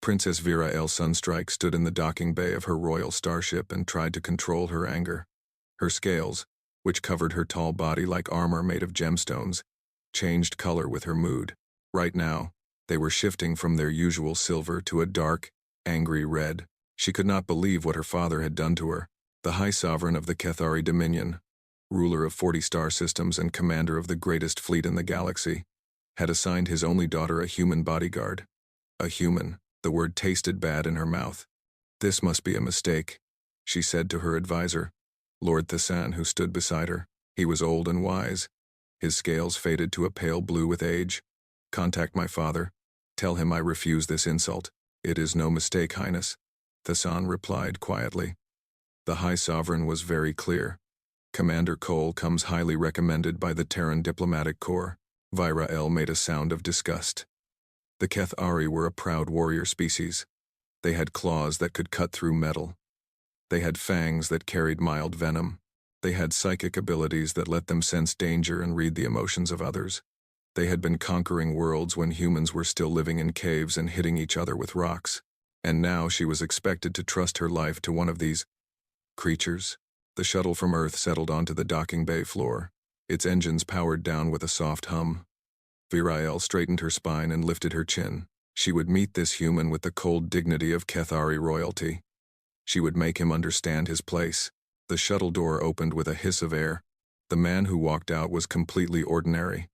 Princess Vera El Sunstrike stood in the docking bay of her royal starship and tried to control her anger. Her scales, which covered her tall body like armor made of gemstones, changed color with her mood. Right now, they were shifting from their usual silver to a dark, angry red. She could not believe what her father had done to her. The High Sovereign of the Kethari Dominion, ruler of 40 star systems and commander of the greatest fleet in the galaxy, had assigned his only daughter a human bodyguard. A human. The word tasted bad in her mouth. This must be a mistake, she said to her advisor, Lord Thassan, who stood beside her. He was old and wise. His scales faded to a pale blue with age. Contact my father. Tell him I refuse this insult. It is no mistake, Highness, Thassan replied quietly. The High Sovereign was very clear. Commander Cole comes highly recommended by the Terran Diplomatic Corps. Vira El made a sound of disgust. The Kethari were a proud warrior species. They had claws that could cut through metal. They had fangs that carried mild venom. They had psychic abilities that let them sense danger and read the emotions of others. They had been conquering worlds when humans were still living in caves and hitting each other with rocks. And now she was expected to trust her life to one of these creatures. The shuttle from Earth settled onto the docking bay floor, its engines powered down with a soft hum. Virael straightened her spine and lifted her chin. She would meet this human with the cold dignity of Kethari royalty. She would make him understand his place. The shuttle door opened with a hiss of air. The man who walked out was completely ordinary.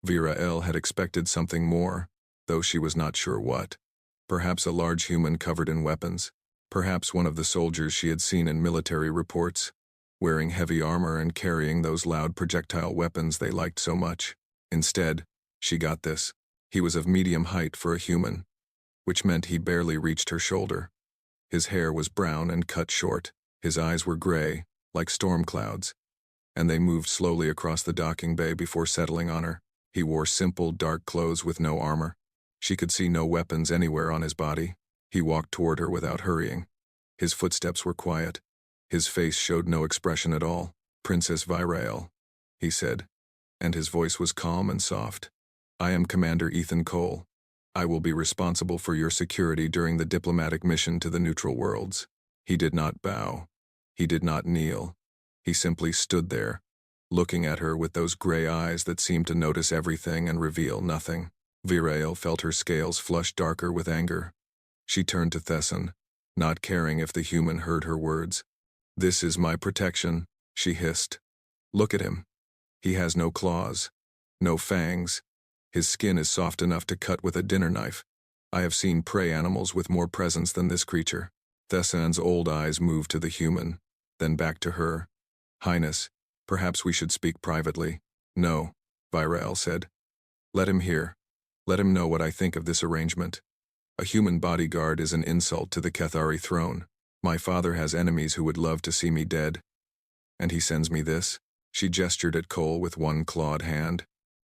Virael had expected something more, though she was not sure what. Perhaps a large human covered in weapons. Perhaps one of the soldiers she had seen in military reports, wearing heavy armor and carrying those loud projectile weapons they liked so much. Instead, she got this. He was of medium height for a human, which meant he barely reached her shoulder. His hair was brown and cut short. His eyes were gray, like storm clouds, and they moved slowly across the docking bay before settling on her. He wore simple, dark clothes with no armor. She could see no weapons anywhere on his body. He walked toward her without hurrying. His footsteps were quiet. His face showed no expression at all. Princess Virael, he said, and his voice was calm and soft. I am Commander Ethan Cole. I will be responsible for your security during the diplomatic mission to the neutral worlds. He did not bow. He did not kneel. He simply stood there, looking at her with those gray eyes that seemed to notice everything and reveal nothing. Virael felt her scales flush darker with anger. She turned to Thesson, not caring if the human heard her words. This is my protection, she hissed. Look at him. He has no claws, no fangs. His skin is soft enough to cut with a dinner knife. I have seen prey animals with more presence than this creature. Thesson's old eyes moved to the human, then back to her. Highness, perhaps we should speak privately. No, Virael said. Let him hear. Let him know what I think of this arrangement. A human bodyguard is an insult to the Kethari throne. My father has enemies who would love to see me dead. And he sends me this. She gestured at Cole with one clawed hand.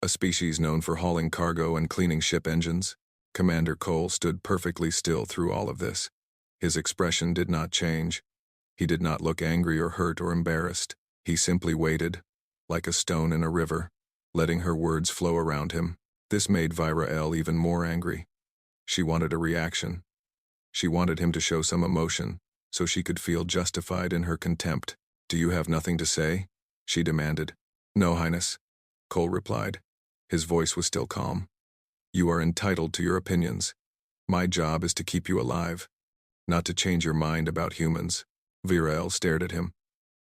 A species known for hauling cargo and cleaning ship engines. Commander Cole stood perfectly still through all of this. His expression did not change. He did not look angry or hurt or embarrassed. He simply waited, like a stone in a river, letting her words flow around him. This made Virael even more angry. She wanted a reaction. She wanted him to show some emotion, so she could feel justified in her contempt. Do you have nothing to say? She demanded. No, Highness, Cole replied. His voice was still calm. You are entitled to your opinions. My job is to keep you alive, not to change your mind about humans. Virael stared at him.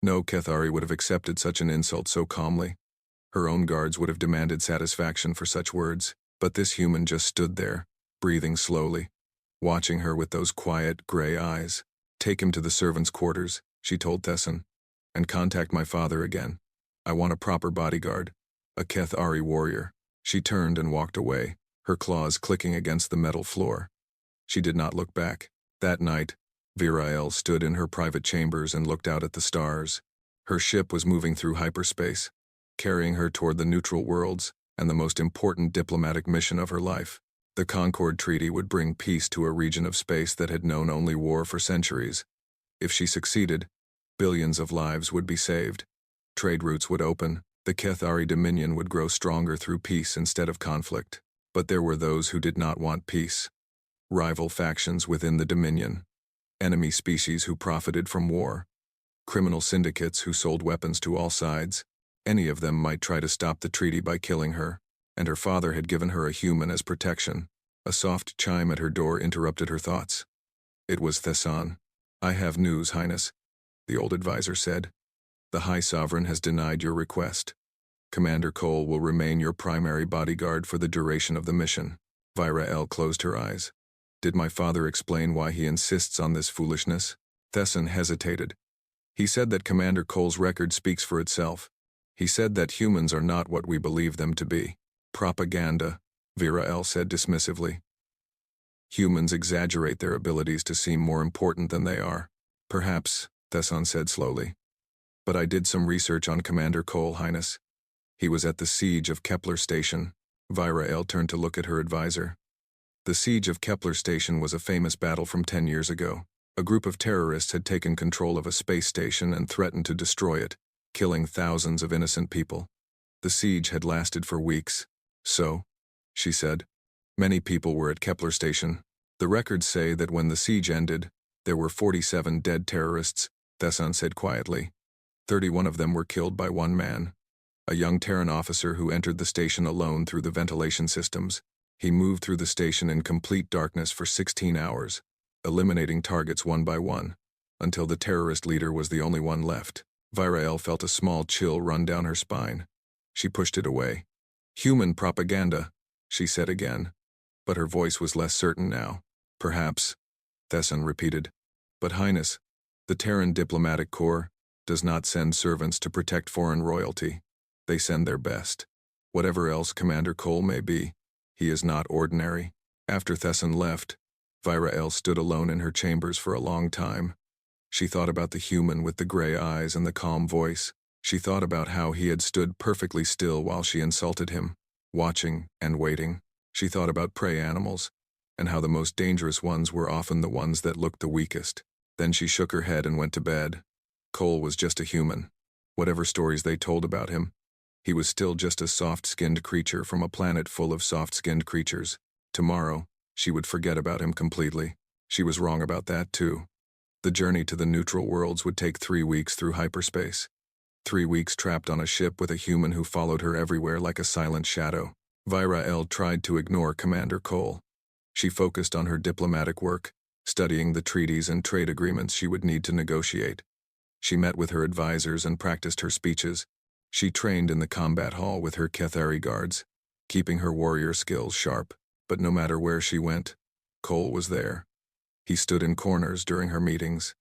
No Kethari would have accepted such an insult so calmly. Her own guards would have demanded satisfaction for such words, but this human just stood there, breathing slowly, watching her with those quiet, gray eyes. Take him to the servants' quarters, she told Thesson, and contact my father again. I want a proper bodyguard, a Kethari warrior. She turned and walked away, her claws clicking against the metal floor. She did not look back. That night, Virael stood in her private chambers and looked out at the stars. Her ship was moving through hyperspace, carrying her toward the neutral worlds and the most important diplomatic mission of her life. The Concord Treaty would bring peace to a region of space that had known only war for centuries. If she succeeded, billions of lives would be saved. Trade routes would open. The Kethari Dominion would grow stronger through peace instead of conflict. But there were those who did not want peace. rival factions within the Dominion, enemy species who profited from war, criminal syndicates who sold weapons to all sides. Any of them might try to stop the treaty by killing her, and her father had given her a human as protection. A soft chime at her door interrupted her thoughts. It was Thesson. "I have news, Highness," the old advisor said. "The High Sovereign has denied your request. Commander Cole will remain your primary bodyguard for the duration of the mission." Vira L. closed her eyes. "Did my father explain why he insists on this foolishness?" Thesson hesitated. "He said that Commander Cole's record speaks for itself. He said that humans are not what we believe them to be." "Propaganda," Vira L. said dismissively. "Humans exaggerate their abilities to seem more important than they are." "Perhaps," Thesson said slowly. "But I did some research on Commander Cole, Highness. He was at the siege of Kepler Station." Vira L. turned to look at her advisor. The siege of Kepler Station was a famous battle from 10 years ago. A group of terrorists had taken control of a space station and threatened to destroy it, killing thousands of innocent people. The siege had lasted for weeks. "So," she said, "many people were at Kepler Station. The records say that when the siege ended, there were 47 dead terrorists," Thesson said quietly. 31 of them were killed by one man, a young Terran officer who entered the station alone through the ventilation systems. He moved through the station in complete darkness for 16 hours, eliminating targets one by one, until the terrorist leader was the only one left. Vira L. felt a small chill run down her spine. She pushed it away. "Human propaganda," she said again, but her voice was less certain now. "Perhaps," Thesson repeated. "But Highness, the Terran Diplomatic Corps does not send servants to protect foreign royalty. They send their best. Whatever else Commander Cole may be, he is not ordinary." After Thesson left, Vira L. stood alone in her chambers for a long time. She thought about the human with the gray eyes and the calm voice. She thought about how he had stood perfectly still while she insulted him, watching and waiting. She thought about prey animals, and how the most dangerous ones were often the ones that looked the weakest. Then she shook her head and went to bed. Cole was just a human. Whatever stories they told about him, he was still just a soft-skinned creature from a planet full of soft-skinned creatures. Tomorrow, she would forget about him completely. She was wrong about that, too. The journey to the neutral worlds would take 3 weeks through hyperspace. 3 weeks trapped on a ship with a human who followed her everywhere like a silent shadow. Vira L. tried to ignore Commander Cole. She focused on her diplomatic work, studying the treaties and trade agreements she would need to negotiate. She met with her advisors and practiced her speeches. She trained in the combat hall with her Kethari guards, keeping her warrior skills sharp. But no matter where she went, Cole was there. He stood in corners during her meetings.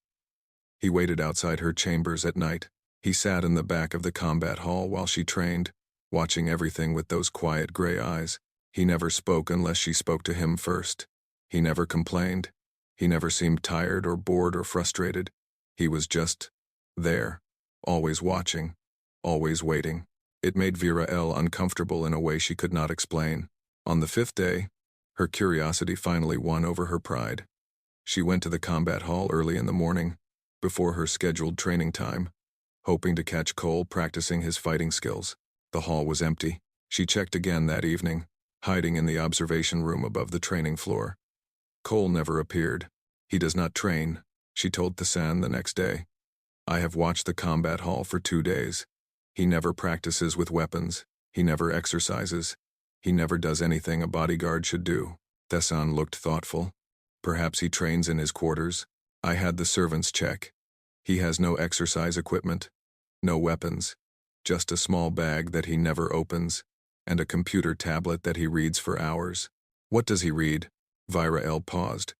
He waited outside her chambers at night. He sat in the back of the combat hall while she trained, watching everything with those quiet gray eyes. He never spoke unless she spoke to him first. He never complained. He never seemed tired or bored or frustrated. He was just there, always watching, always waiting. It made Vira L. uncomfortable in a way she could not explain. On the 5th day, her curiosity finally won over her pride. She went to the combat hall early in the morning, before her scheduled training time, hoping to catch Cole practicing his fighting skills. The hall was empty. She checked again that evening, hiding in the observation room above the training floor. Cole never appeared. "He does not train," she told Thesson the next day. "I have watched the combat hall for 2 days. He never practices with weapons. He never exercises. He never does anything a bodyguard should do." Thesson looked thoughtful. "Perhaps he trains in his quarters." "I had the servants check. He has no exercise equipment, no weapons, just a small bag that he never opens, and a computer tablet that he reads for hours." "What does he read?" Vira L. paused.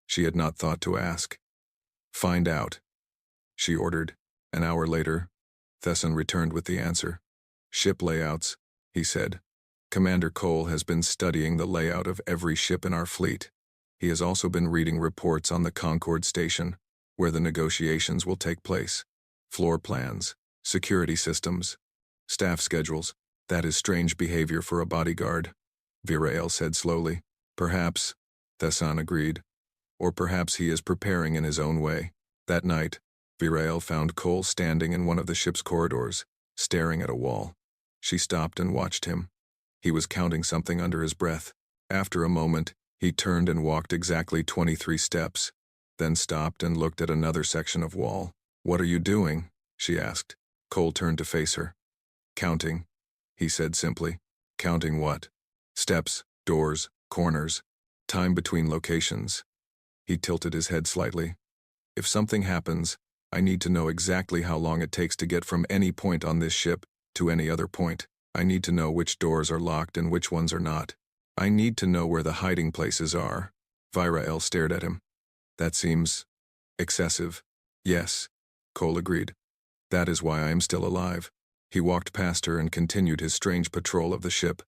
She had not thought to ask. "Find out," she ordered. An hour later, Thesson returned with the answer. "Ship layouts," he said. "Commander Cole has been studying the layout of every ship in our fleet. He has also been reading reports on the Concord station, where the negotiations will take place. Floor plans, security systems, staff schedules. That is strange behavior for a bodyguard," Vira L. said slowly. "Perhaps," Thesson agreed. "Or perhaps he is preparing in his own way." That night, Vira L. found Cole standing in one of the ship's corridors, staring at a wall. She stopped and watched him. He was counting something under his breath. After a moment, He turned and walked exactly 23 steps, then stopped and looked at another section of wall. "What are you doing?" she asked. Cole turned to face her. "Counting," he said simply. "Counting what?" "Steps, doors, corners, time between locations." He tilted his head slightly. "If something happens, I need to know exactly how long it takes to get from any point on this ship to any other point. I need to know which doors are locked and which ones are not. I need to know where the hiding places are." Virael stared at him. "That seems excessive." "Yes," Cole agreed. "That is why I am still alive." He walked past her and continued his strange patrol of the ship.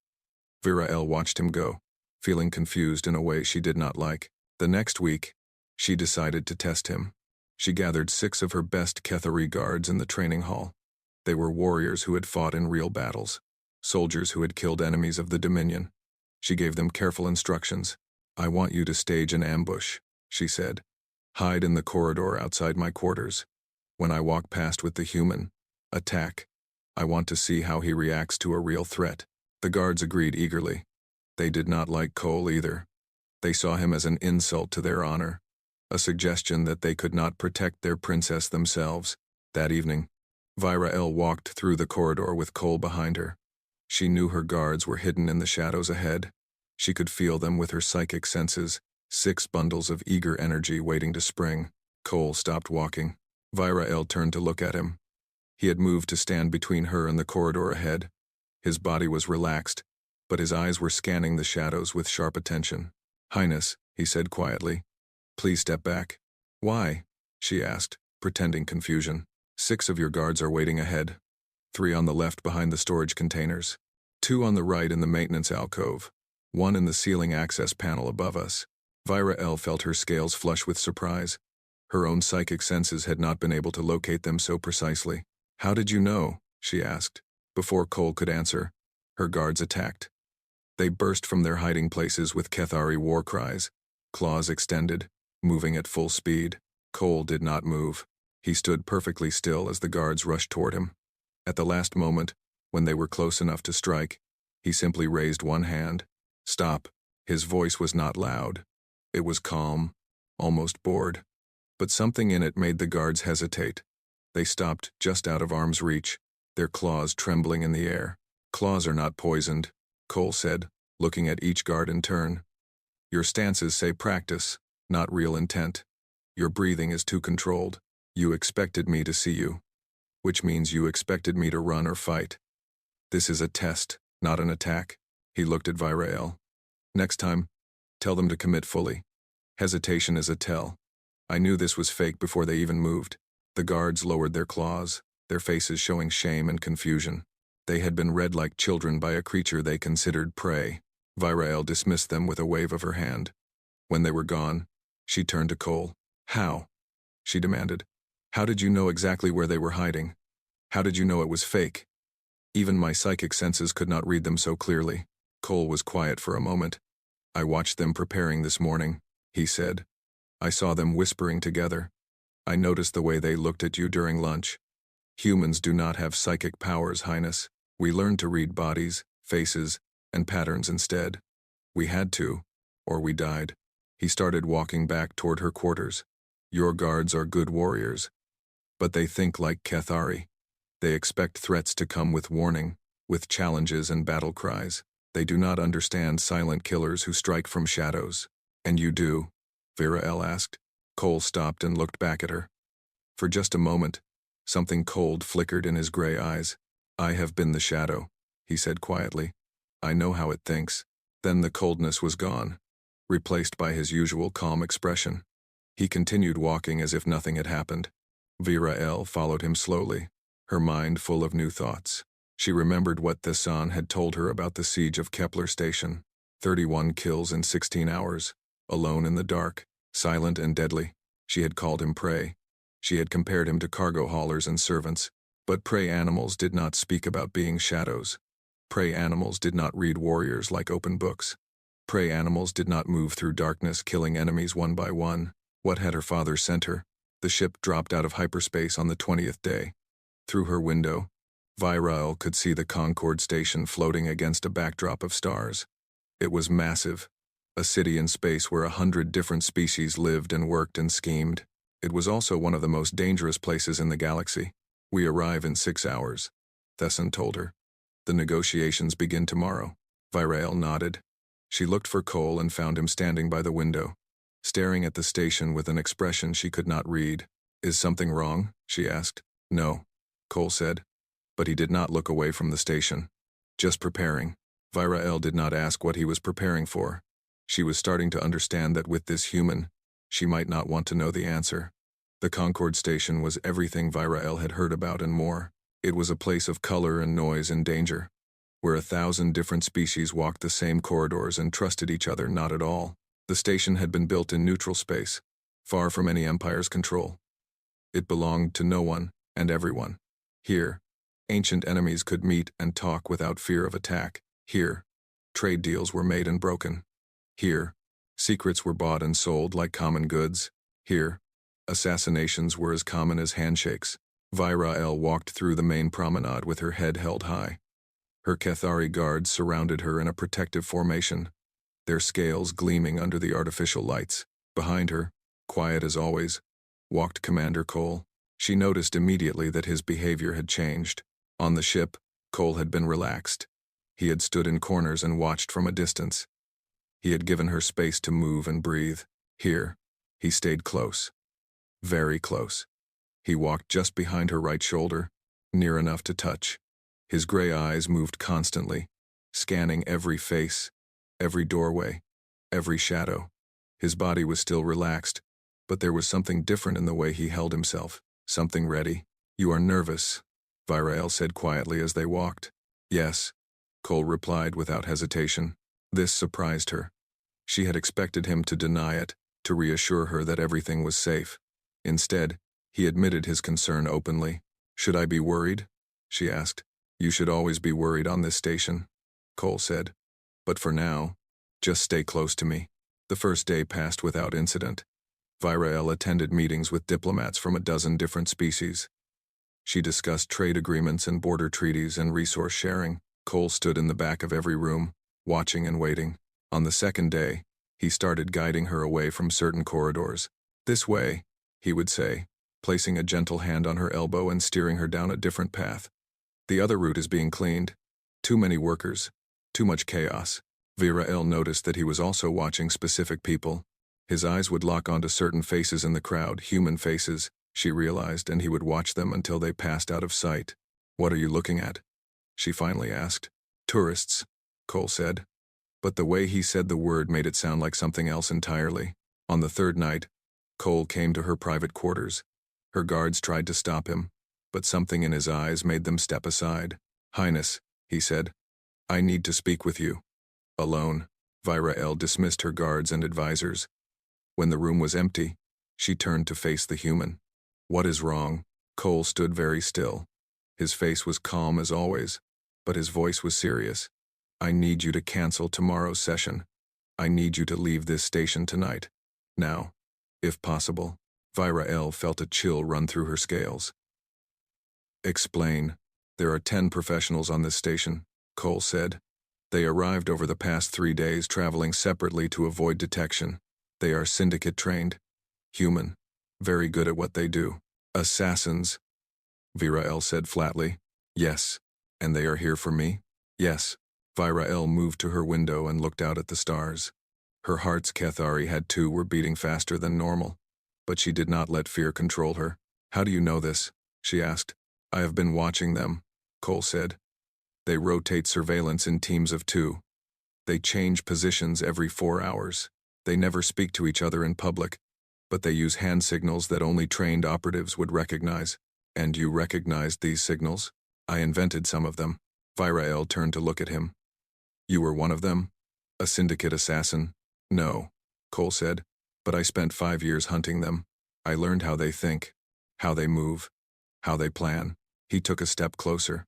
Virael watched him go, feeling confused in a way she did not like. The next week, she decided to test him. She gathered 6 of her best Kethari guards in the training hall. They were warriors who had fought in real battles, soldiers who had killed enemies of the Dominion. She gave them careful instructions. "I want you to stage an ambush," she said. "Hide in the corridor outside my quarters. When I walk past with the human, attack. I want to see how he reacts to a real threat." The guards agreed eagerly. They did not like Cole either. They saw him as an insult to their honor, a suggestion that they could not protect their princess themselves. That evening, Virael walked through the corridor with Cole behind her. She knew her guards were hidden in the shadows ahead. She could feel them with her psychic senses, 6 bundles of eager energy waiting to spring. Cole stopped walking. Virael turned to look at him. He had moved to stand between her and the corridor ahead. His body was relaxed, but his eyes were scanning the shadows with sharp attention. "Highness," he said quietly, "please step back." "Why?" she asked, pretending confusion. 6 of your guards are waiting ahead. 3 on the left behind the storage containers. 2 on the right in the maintenance alcove. 1 in the ceiling access panel above us. Virael felt her scales flush with surprise. Her own psychic senses had not been able to locate them so precisely. "How did you know?" she asked. Before Cole could answer, her guards attacked. They burst from their hiding places with Kethari war cries, claws extended, moving at full speed. Cole did not move. He stood perfectly still as the guards rushed toward him. At the last moment, when they were close enough to strike, he simply raised one hand. "Stop." His voice was not loud. It was calm, almost bored. But something in it made the guards hesitate. They stopped just out of arm's reach, their claws trembling in the air. "Claws are not poisoned," Cole said, looking at each guard in turn. "Your stances say practice, not real intent. Your breathing is too controlled. You expected me to see you, which means you expected me to run or fight. This is a test, not an attack." He looked at Virael. "Next time, tell them to commit fully. Hesitation is a tell." I knew this was fake before they even moved. The guards lowered their claws, their faces showing shame and confusion. They had been read like children by a creature they considered prey. Virael dismissed them with a wave of her hand. When they were gone, she turned to Cole. "How?" she demanded. "How did you know exactly where they were hiding? How did you know it was fake?" Even my psychic senses could not read them so clearly. Cole was quiet for a moment. "I watched them preparing this morning," he said. "I saw them whispering together. I noticed the way they looked at you during lunch. Humans do not have psychic powers, Highness. We learned to read bodies, faces, and patterns instead. We had to, or we died." He started walking back toward her quarters. "Your guards are good warriors, but they think like Kethari. They expect threats to come with warning, with challenges and battle cries. They do not understand silent killers who strike from shadows." "And you do?" Virael asked. Cole stopped and looked back at her. For just a moment, something cold flickered in his gray eyes. "I have been the shadow," he said quietly. "I know how it thinks." Then the coldness was gone, replaced by his usual calm expression. He continued walking as if nothing had happened. Virael followed him slowly, her mind full of new thoughts. She remembered what Thessan had told her about the siege of Kepler Station. 31 kills in 16 hours, alone in the dark, silent and deadly. She had called him prey. She had compared him to cargo haulers and servants. But prey animals did not speak about being shadows. Prey animals did not read warriors like open books. Prey animals did not move through darkness, killing enemies one by one. What had her father sent her? The ship dropped out of hyperspace on the 20th day. Through her window, Virael could see the Concorde station floating against a backdrop of stars. It was massive, A city in space where 100 different species lived and worked and schemed. It was also one of the most dangerous places in the galaxy. We arrive in 6 hours, Thesson told her. The negotiations begin tomorrow. Virael nodded. She looked for Cole and found him standing by the window, staring at the station with an expression she could not read. Is something wrong? She asked. No, Cole said. But he did not look away from the station. Just preparing. Virael did not ask what he was preparing for. She was starting to understand that with this human, she might not want to know the answer. The Concord station was everything Virael had heard about and more. It was a place of color and noise and danger, where 1,000 different species walked the same corridors and trusted each other not at all. The station had been built in neutral space, far from any empire's control. It belonged to no one and everyone. Here, ancient enemies could meet and talk without fear of attack. Here, trade deals were made and broken. Here, secrets were bought and sold like common goods. Here, assassinations were as common as handshakes. Virael walked through the main promenade with her head held high. Her Cathari guards surrounded her in a protective formation, their scales gleaming under the artificial lights. Behind her, quiet as always, walked Commander Cole. She noticed immediately that his behavior had changed. On the ship, Cole had been relaxed. He had stood in corners and watched from a distance. He had given her space to move and breathe. Here, he stayed close. Very close. He walked just behind her right shoulder, near enough to touch. His gray eyes moved constantly, scanning every face, every doorway, every shadow. His body was still relaxed, but there was something different in the way he held himself, something ready. You are nervous, Virael said quietly as they walked. Yes, Cole replied without hesitation. This surprised her. She had expected him to deny it, to reassure her that everything was safe. Instead, he admitted his concern openly. Should I be worried? She asked. You should always be worried on this station, Cole said. But for now, just stay close to me. The first day passed without incident. Virael attended meetings with diplomats from a dozen different species. She discussed trade agreements and border treaties and resource sharing. Cole stood in the back of every room, watching and waiting. On the second day, he started guiding her away from certain corridors. This way, he would say, placing a gentle hand on her elbow and steering her down a different path. The other route is being cleaned. Too many workers. Too much chaos. Virael noticed that he was also watching specific people. His eyes would lock onto certain faces in the crowd, human faces, she realized, and he would watch them until they passed out of sight. What are you looking at? She finally asked. Tourists, Cole said. But the way he said the word made it sound like something else entirely. On the third night, Cole came to her private quarters. Her guards tried to stop him, but something in his eyes made them step aside. Highness, he said, I need to speak with you. Alone, Virael dismissed her guards and advisors. When the room was empty, she turned to face the human. What is wrong? Cole stood very still. His face was calm as always, but his voice was serious. I need you to cancel tomorrow's session. I need you to leave this station tonight. Now, if possible. Virael felt a chill run through her scales. Explain. There are 10 professionals on this station, Cole said. They arrived over the past 3 days, traveling separately to avoid detection. They are syndicate trained. Human. Very good at what they do. Assassins, Virael said flatly. Yes. And they are here for me? Yes. Virael moved to her window and looked out at the stars. Her heart's Cathari had too were beating faster than normal. But she did not let fear control her. How do you know this? She asked. I have been watching them, Cole said. They rotate surveillance in teams of 2. They change positions every 4 hours. They never speak to each other in public, but they use hand signals that only trained operatives would recognize. And you recognized these signals? I invented some of them. Virael turned to look at him. You were one of them? A syndicate assassin? No, Cole said. But I spent 5 years hunting them. I learned how they think, how they move, how they plan. He took a step closer.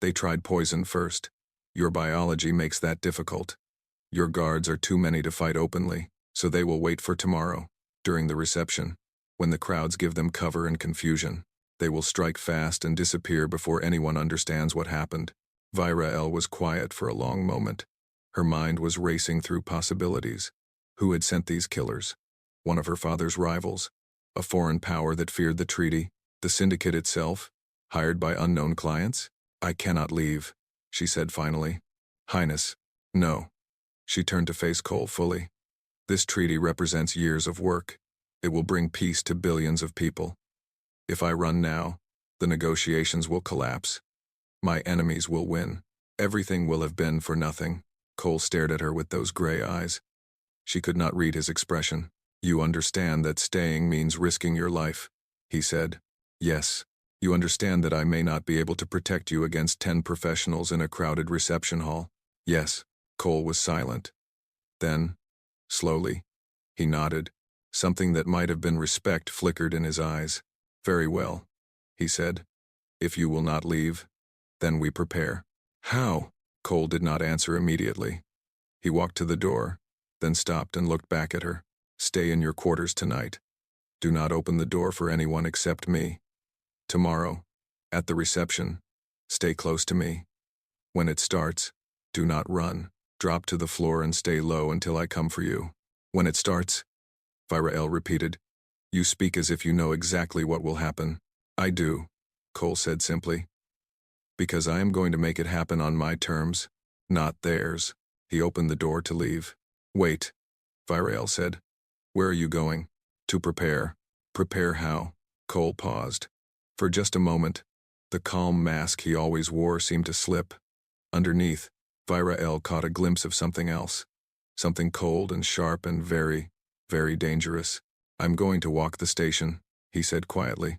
They tried poison first. Your biology makes that difficult. Your guards are too many to fight openly, so they will wait for tomorrow, during the reception. When the crowds give them cover and confusion, they will strike fast and disappear before anyone understands what happened. Virael was quiet for a long moment. Her mind was racing through possibilities. Who had sent these killers? One of her father's rivals? A foreign power that feared the treaty? The syndicate itself? Hired by unknown clients? I cannot leave, she said finally. Highness, no. She turned to face Cole fully. This treaty represents years of work. It will bring peace to billions of people. If I run now, the negotiations will collapse. My enemies will win. Everything will have been for nothing. Cole stared at her with those gray eyes. She could not read his expression. You understand that staying means risking your life, he said. Yes. You understand that I may not be able to protect you against 10 professionals in a crowded reception hall. Yes. Cole was silent. Then, slowly, he nodded. Something that might have been respect flickered in his eyes. Very well, he said. If you will not leave, then we prepare. How? Cole did not answer immediately. He walked to the door, then stopped and looked back at her. Stay in your quarters tonight. Do not open the door for anyone except me. Tomorrow, at the reception, stay close to me. When it starts, do not run. Drop to the floor and stay low until I come for you. When it starts, Virael repeated. You speak as if you know exactly what will happen. I do, Cole said simply. Because I am going to make it happen on my terms, not theirs. He opened the door to leave. Wait, Virael said. Where are you going? To prepare. Prepare how? Cole paused. For just a moment, the calm mask he always wore seemed to slip. Underneath, Virael caught a glimpse of something else. Something cold and sharp and very, very dangerous. I'm going to walk the station, he said quietly.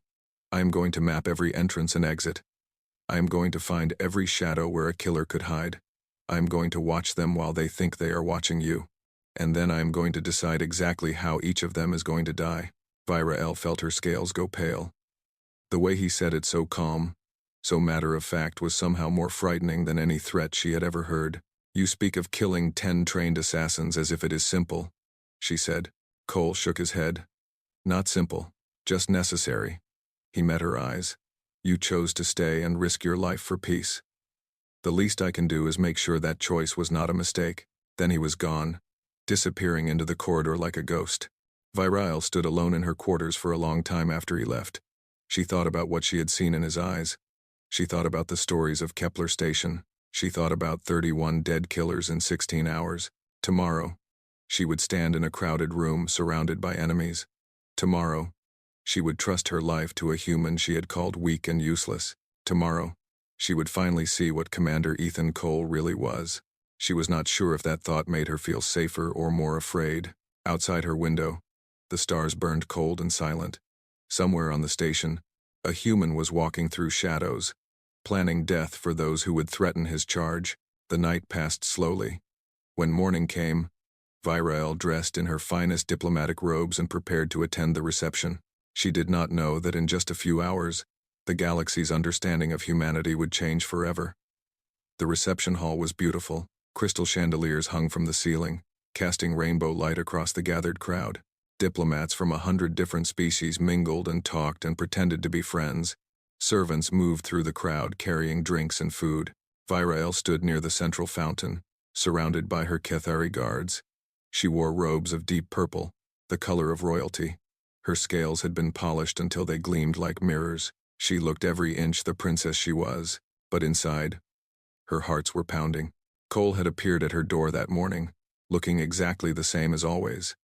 I am going to map every entrance and exit. I am going to find every shadow where a killer could hide. I am going to watch them while they think they are watching you. And then I am going to decide exactly how each of them is going to die. Virael felt her scales go pale. The way he said it so calm, so matter-of-fact, was somehow more frightening than any threat she had ever heard. You speak of killing 10 trained assassins as if it is simple, she said. Cole shook his head. Not simple, just necessary. He met her eyes. You chose to stay and risk your life for peace. The least I can do is make sure that choice was not a mistake. Then he was gone, disappearing into the corridor like a ghost. Virael stood alone in her quarters for a long time after he left. She thought about what she had seen in his eyes. She thought about the stories of Kepler Station. She thought about 31 dead killers in 16 hours. Tomorrow, she would stand in a crowded room surrounded by enemies. Tomorrow, she would trust her life to a human she had called weak and useless. Tomorrow, she would finally see what Commander Ethan Cole really was. She was not sure if that thought made her feel safer or more afraid. Outside her window, the stars burned cold and silent. Somewhere on the station, a human was walking through shadows, planning death for those who would threaten his charge. The night passed slowly. When morning came, Virael dressed in her finest diplomatic robes and prepared to attend the reception. She did not know that in just a few hours, the galaxy's understanding of humanity would change forever. The reception hall was beautiful. Crystal chandeliers hung from the ceiling, casting rainbow light across the gathered crowd. Diplomats from 100 different species mingled and talked and pretended to be friends. Servants moved through the crowd carrying drinks and food. Virael stood near the central fountain, surrounded by her Kethari guards. She wore robes of deep purple, the color of royalty. Her scales had been polished until they gleamed like mirrors. She looked every inch the princess she was, but inside, her hearts were pounding. Cole had appeared at her door that morning, looking exactly the same as always.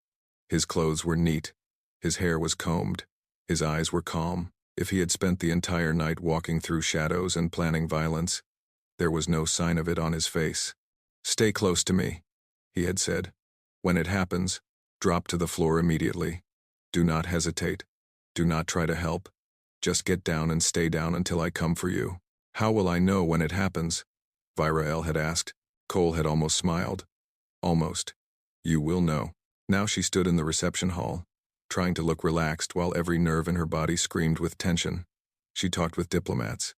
His clothes were neat, his hair was combed, his eyes were calm. If he had spent the entire night walking through shadows and planning violence, there was no sign of it on his face. Stay close to me, he had said. When it happens, drop to the floor immediately. Do not hesitate. Do not try to help. Just get down and stay down until I come for you. How will I know when it happens? Virael had asked. Cole had almost smiled. Almost. You will know. Now she stood in the reception hall, trying to look relaxed while every nerve in her body screamed with tension. She talked with diplomats.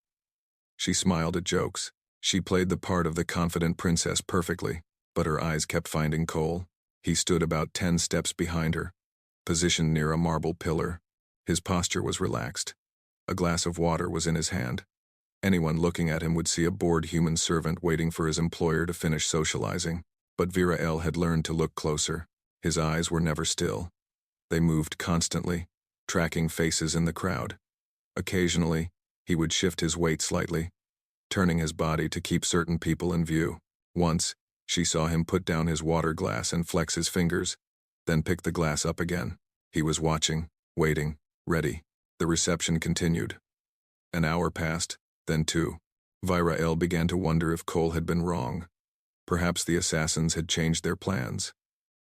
She smiled at jokes. She played the part of the confident princess perfectly, but her eyes kept finding Cole. He stood about 10 steps behind her, positioned near a marble pillar. His posture was relaxed. A glass of water was in his hand. Anyone looking at him would see a bored human servant waiting for his employer to finish socializing. But Virael had learned to look closer. His eyes were never still. They moved constantly, tracking faces in the crowd. Occasionally, he would shift his weight slightly, turning his body to keep certain people in view. Once, she saw him put down his water glass and flex his fingers, then pick the glass up again. He was watching, waiting, ready. The reception continued. An hour passed, then 2. Virael began to wonder if Cole had been wrong. Perhaps the assassins had changed their plans.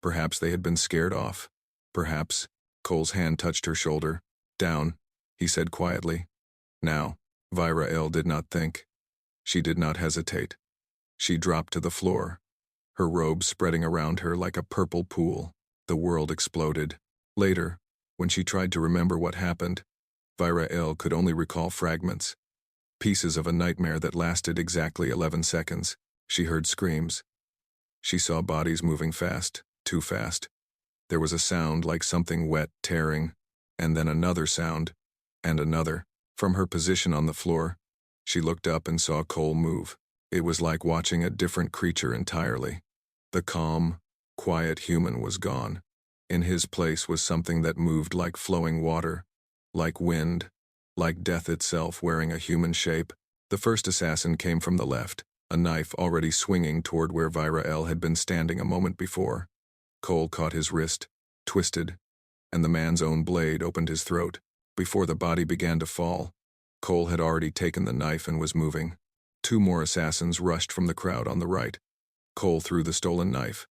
Perhaps they had been scared off. Perhaps. Cole's hand touched her shoulder. Down, he said quietly. Now. Virael did not think. She did not hesitate. She dropped to the floor, her robe spreading around her like a purple pool. The world exploded. Later, when she tried to remember what happened, Virael could only recall fragments. Pieces of a nightmare that lasted exactly 11 seconds. She heard screams. She saw bodies moving fast, too fast. There was a sound like something wet tearing, and then another sound, and another. From her position on the floor, she looked up and saw Cole move. It was like watching a different creature entirely. The calm, quiet human was gone. In his place was something that moved like flowing water, like wind, like death itself wearing a human shape. The first assassin came from the left, a knife already swinging toward where Virael had been standing a moment before. Cole caught his wrist, twisted, and the man's own blade opened his throat. Before the body began to fall, Cole had already taken the knife and was moving. 2 more assassins rushed from the crowd on the right. Cole threw the stolen knife.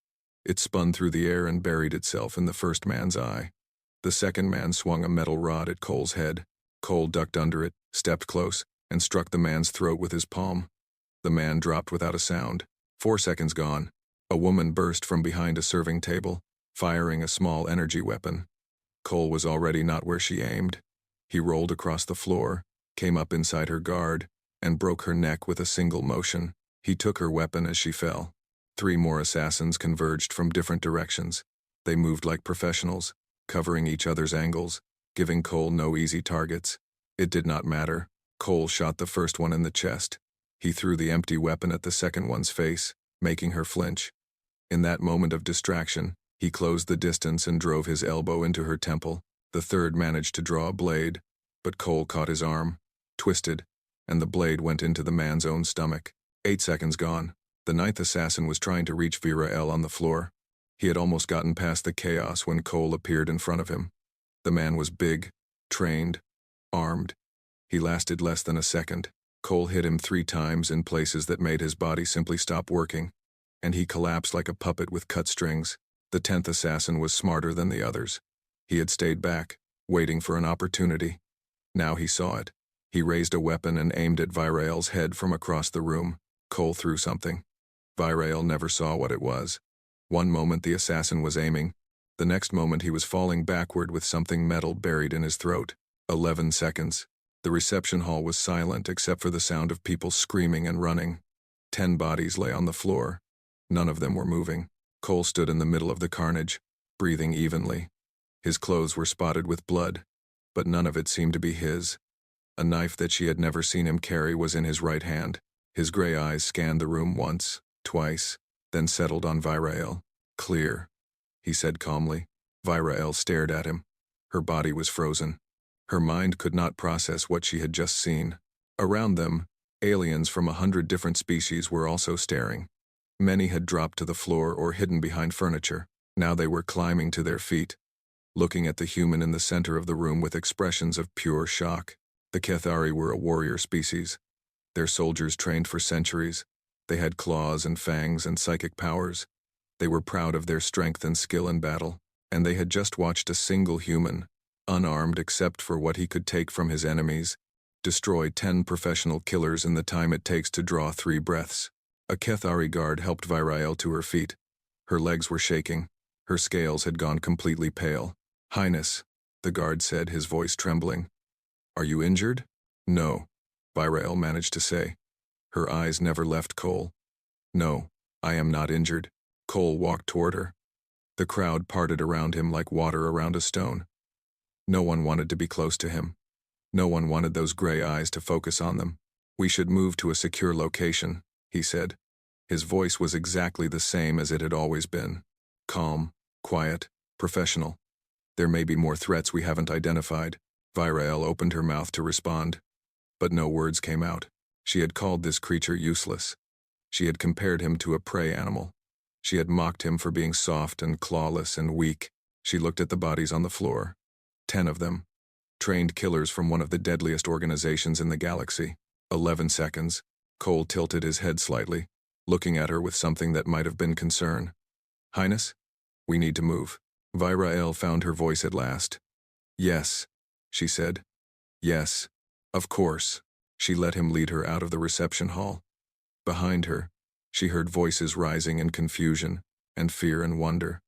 It spun through the air and buried itself in the first man's eye. The second man swung a metal rod at Cole's head. Cole ducked under it, stepped close, and struck the man's throat with his palm. The man dropped without a sound. 4 seconds gone. A woman burst from behind a serving table, firing a small energy weapon. Cole was already not where she aimed. He rolled across the floor, came up inside her guard, and broke her neck with a single motion. He took her weapon as she fell. 3 more assassins converged from different directions. They moved like professionals, covering each other's angles, giving Cole no easy targets. It did not matter. Cole shot the first one in the chest. He threw the empty weapon at the second one's face, making her flinch. In that moment of distraction, he closed the distance and drove his elbow into her temple. The third managed to draw a blade, but Cole caught his arm, twisted, and the blade went into the man's own stomach. 8 seconds gone. The 9th assassin was trying to reach Virael on the floor. He had almost gotten past the chaos when Cole appeared in front of him. The man was big, trained, armed. He lasted less than a second. Cole hit him 3 times in places that made his body simply stop working, and he collapsed like a puppet with cut strings. The 10th assassin was smarter than the others. He had stayed back, waiting for an opportunity. Now he saw it. He raised a weapon and aimed at Virael's head from across the room. Cole threw something. Virael never saw what it was. One moment the assassin was aiming. The next moment he was falling backward with something metal buried in his throat. 11 seconds. The reception hall was silent except for the sound of people screaming and running. 10 bodies lay on the floor. None of them were moving. Cole stood in the middle of the carnage, breathing evenly. His clothes were spotted with blood, but none of it seemed to be his. A knife that she had never seen him carry was in his right hand. His gray eyes scanned the room once, twice, then settled on Virael. Clear, he said calmly. Virael stared at him. Her body was frozen. Her mind could not process what she had just seen. Around them, aliens from 100 different species were also staring. Many had dropped to the floor or hidden behind furniture. Now they were climbing to their feet, looking at the human in the center of the room with expressions of pure shock. The Kethari were a warrior species. Their soldiers trained for centuries. They had claws and fangs and psychic powers. They were proud of their strength and skill in battle, and they had just watched a single human, unarmed except for what he could take from his enemies, destroy 10 professional killers in the time it takes to draw 3 breaths. A Kethari guard helped Virael to her feet. Her legs were shaking. Her scales had gone completely pale. "Highness," the guard said, his voice trembling. "Are you injured?" "No," Virael managed to say. Her eyes never left Cole. "No, I am not injured." Cole walked toward her. The crowd parted around him like water around a stone. No one wanted to be close to him. No one wanted those gray eyes to focus on them. "We should move to a secure location," he said. His voice was exactly the same as it had always been. Calm, quiet, professional. There may be more threats we haven't identified. Virael opened her mouth to respond, but no words came out. She had called this creature useless. She had compared him to a prey animal. She had mocked him for being soft and clawless and weak. She looked at the bodies on the floor. 10 of them. Trained killers from one of the deadliest organizations in the galaxy. 11 seconds. Cole tilted his head slightly, looking at her with something that might have been concern. Highness? We need to move. Virael found her voice at last. Yes, she said. Yes, of course. She let him lead her out of the reception hall. Behind her, she heard voices rising in confusion and fear and wonder.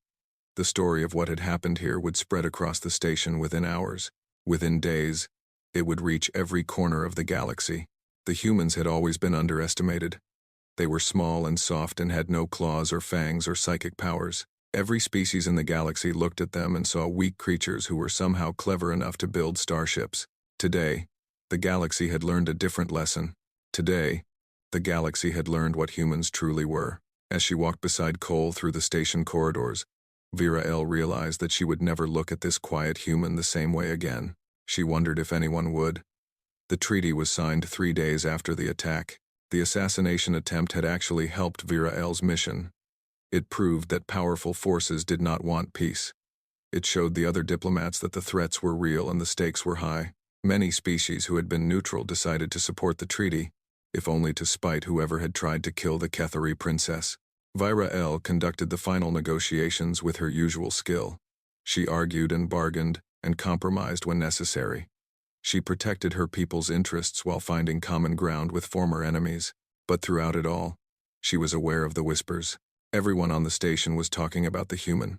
The story of what had happened here would spread across the station within hours. Within days, it would reach every corner of the galaxy. The humans had always been underestimated. They were small and soft and had no claws or fangs or psychic powers. Every species in the galaxy looked at them and saw weak creatures who were somehow clever enough to build starships. Today, the galaxy had learned a different lesson. Today, the galaxy had learned what humans truly were. As she walked beside Cole through the station corridors, Virael realized that she would never look at this quiet human the same way again. She wondered if anyone would. The treaty was signed 3 days after the attack. The assassination attempt had actually helped Virael's mission. It proved that powerful forces did not want peace. It showed the other diplomats that the threats were real and the stakes were high. Many species who had been neutral decided to support the treaty, if only to spite whoever had tried to kill the Kethari princess. Virael conducted the final negotiations with her usual skill. She argued and bargained and compromised when necessary. She protected her people's interests while finding common ground with former enemies. But throughout it all, she was aware of the whispers. Everyone on the station was talking about the human.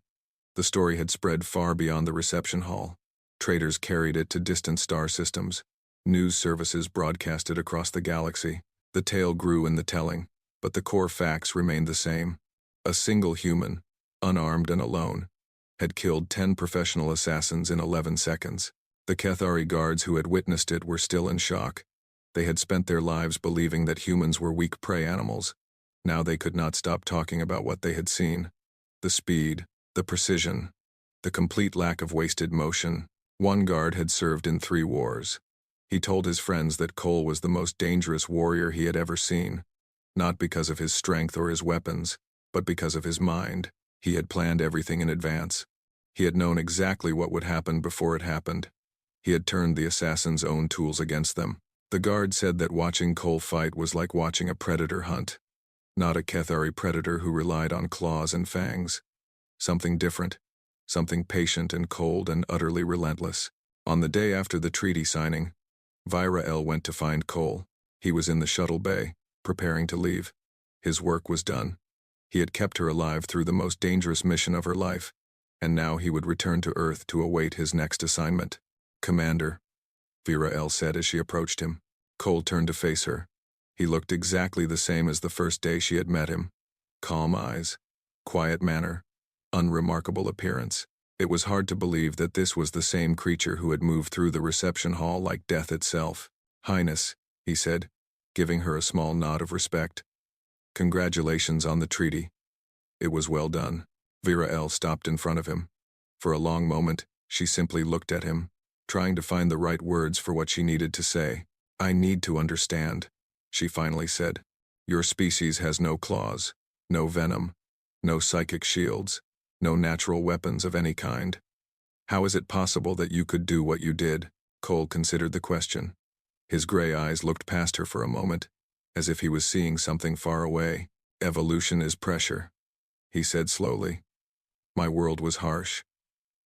The story had spread far beyond the reception hall. Traders carried it to distant star systems. News services broadcast it across the galaxy. The tale grew in the telling, but the core facts remained the same. A single human, unarmed and alone, had killed 10 professional assassins in 11 seconds. The Kethari guards who had witnessed it were still in shock. They had spent their lives believing that humans were weak prey animals. Now they could not stop talking about what they had seen. The speed, the precision, the complete lack of wasted motion. One guard had served in 3 wars. He told his friends that Cole was the most dangerous warrior he had ever seen, not because of his strength or his weapons, but because of his mind. He had planned everything in advance. He had known exactly what would happen before it happened. He had turned the assassin's own tools against them. The guard said that watching Cole fight was like watching a predator hunt. Not a Kethari predator who relied on claws and fangs. Something different. Something patient and cold and utterly relentless. On the day after the treaty signing, Virael went to find Cole. He was in the shuttle bay, preparing to leave. His work was done. He had kept her alive through the most dangerous mission of her life, and now he would return to Earth to await his next assignment. Commander, Virael said as she approached him. Cole turned to face her. He looked exactly the same as the first day she had met him. Calm eyes, quiet manner, unremarkable appearance. It was hard to believe that this was the same creature who had moved through the reception hall like death itself. Highness, he said, giving her a small nod of respect. Congratulations on the treaty. It was well done. Virael stopped in front of him. For a long moment, she simply looked at him, trying to find the right words for what she needed to say. I need to understand, she finally said. Your species has no claws, no venom, no psychic shields, no natural weapons of any kind. How is it possible that you could do what you did? Cole considered the question. His gray eyes looked past her for a moment, as if he was seeing something far away. Evolution is pressure, he said slowly. My world was harsh.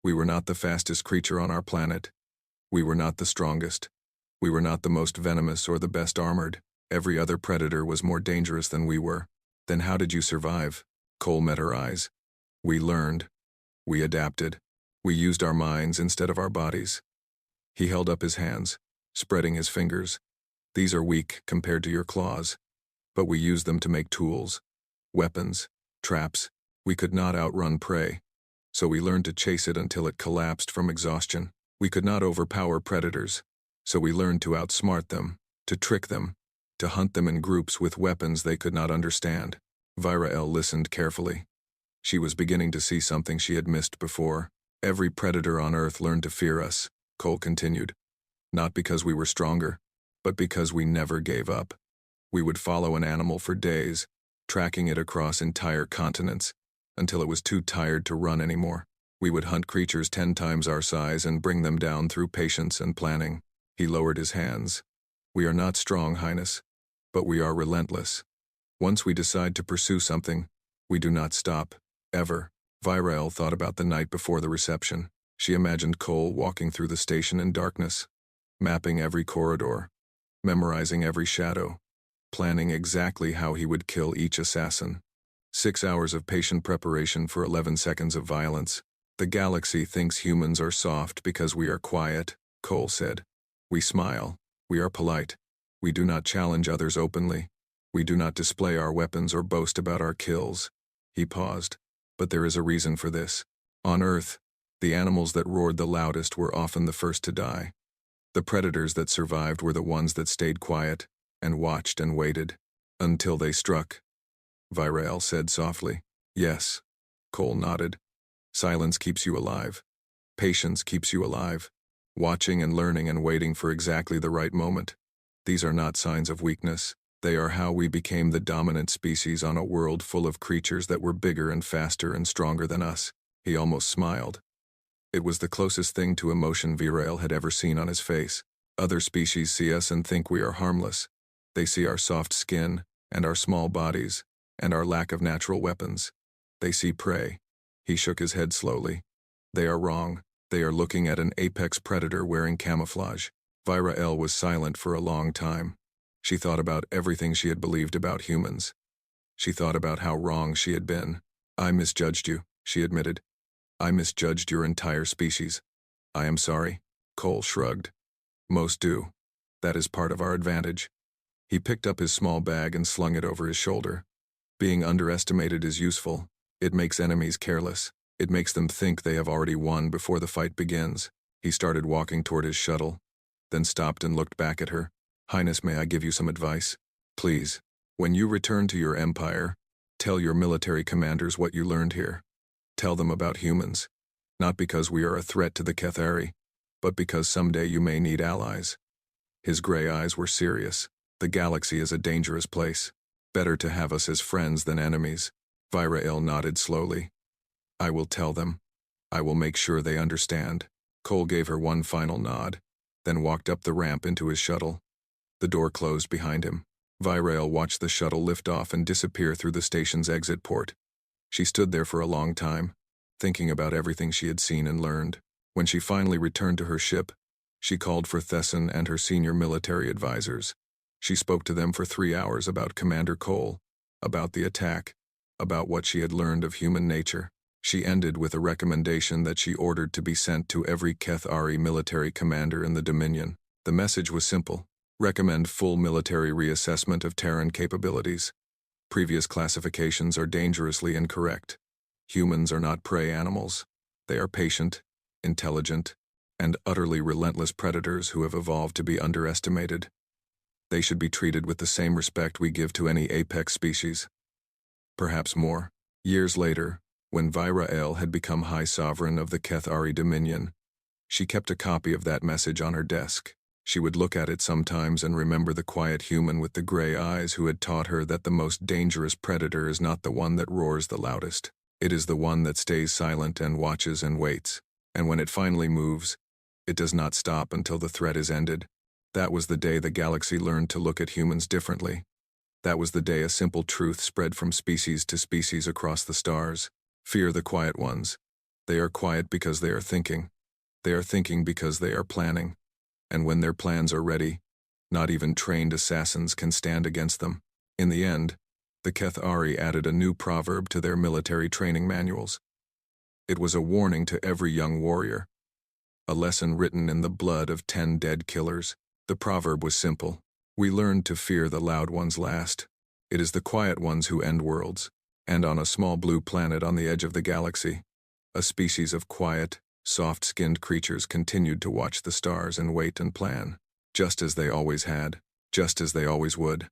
We were not the fastest creature on our planet. We were not the strongest. We were not the most venomous or the best armored. Every other predator was more dangerous than we were. Then how did you survive? Cole met her eyes. We learned. We adapted. We used our minds instead of our bodies. He held up his hands, spreading his fingers. These are weak compared to your claws, but we use them to make tools, weapons, traps. We could not outrun prey, so we learned to chase it until it collapsed from exhaustion. We could not overpower predators, so we learned to outsmart them, to trick them, to hunt them in groups with weapons they could not understand. Virael listened carefully. She was beginning to see something she had missed before. Every predator on Earth learned to fear us, Cole continued. Not because we were stronger, but because we never gave up. We would follow an animal for days, tracking it across entire continents, until it was too tired to run anymore. We would hunt creatures 10 times our size and bring them down through patience and planning. He lowered his hands. We are not strong, Highness, but we are relentless. Once we decide to pursue something, we do not stop, ever. Virael thought about the night before the reception. She imagined Cole walking through the station in darkness, mapping every corridor, memorizing every shadow, planning exactly how he would kill each assassin. 6 hours of patient preparation for 11 seconds of violence. The galaxy thinks humans are soft because we are quiet, Cole said. We smile. We are polite. We do not challenge others openly. We do not display our weapons or boast about our kills. He paused. But there is a reason for this. On Earth, the animals that roared the loudest were often the first to die. The predators that survived were the ones that stayed quiet and watched and waited until they struck. Virael said softly. Yes. Cole nodded. Silence keeps you alive. Patience keeps you alive. Watching and learning and waiting for exactly the right moment. These are not signs of weakness. They are how we became the dominant species on a world full of creatures that were bigger and faster and stronger than us. He almost smiled. It was the closest thing to emotion Virael had ever seen on his face. Other species see us and think we are harmless. They see our soft skin, and our small bodies, and our lack of natural weapons. They see prey. He shook his head slowly. They are wrong. They are looking at an apex predator wearing camouflage. Virael was silent for a long time. She thought about everything she had believed about humans. She thought about how wrong she had been. I misjudged you, she admitted. I misjudged your entire species. I am sorry. Cole shrugged. Most do. That is part of our advantage. He picked up his small bag and slung it over his shoulder. Being underestimated is useful. It makes enemies careless. It makes them think they have already won before the fight begins. He started walking toward his shuttle, then stopped and looked back at her. Highness, may I give you some advice? Please. When you return to your empire, tell your military commanders what you learned here. Tell them about humans. Not because we are a threat to the Kethari, but because someday you may need allies. His gray eyes were serious. The galaxy is a dangerous place. Better to have us as friends than enemies. Virael nodded slowly. I will tell them. I will make sure they understand. Cole gave her one final nod, then walked up the ramp into his shuttle. The door closed behind him. Virael watched the shuttle lift off and disappear through the station's exit port. She stood there for a long time, thinking about everything she had seen and learned. When she finally returned to her ship, she called for Thesson and her senior military advisors. She spoke to them for 3 hours about Commander Cole, about the attack, about what she had learned of human nature. She ended with a recommendation that she ordered to be sent to every Kethari military commander in the Dominion. The message was simple. Recommend full military reassessment of Terran capabilities. Previous classifications are dangerously incorrect. Humans are not prey animals. They are patient, intelligent, and utterly relentless predators who have evolved to be underestimated. They should be treated with the same respect we give to any apex species. Perhaps more. Years later, when Virael had become High Sovereign of the Kethari Dominion, she kept a copy of that message on her desk. She would look at it sometimes and remember the quiet human with the gray eyes who had taught her that the most dangerous predator is not the one that roars the loudest. It is the one that stays silent and watches and waits. And when it finally moves, it does not stop until the threat is ended. That was the day the galaxy learned to look at humans differently. That was the day a simple truth spread from species to species across the stars. Fear the quiet ones. They are quiet because they are thinking. They are thinking because they are planning. And when their plans are ready, not even trained assassins can stand against them. In the end, the Kethari added a new proverb to their military training manuals. It was a warning to every young warrior, a lesson written in the blood of 10 dead killers. The proverb was simple. We learned to fear the loud ones last. It is the quiet ones who end worlds. And on a small blue planet on the edge of the galaxy, a species of quiet, soft-skinned creatures continued to watch the stars and wait and plan, just as they always had, just as they always would.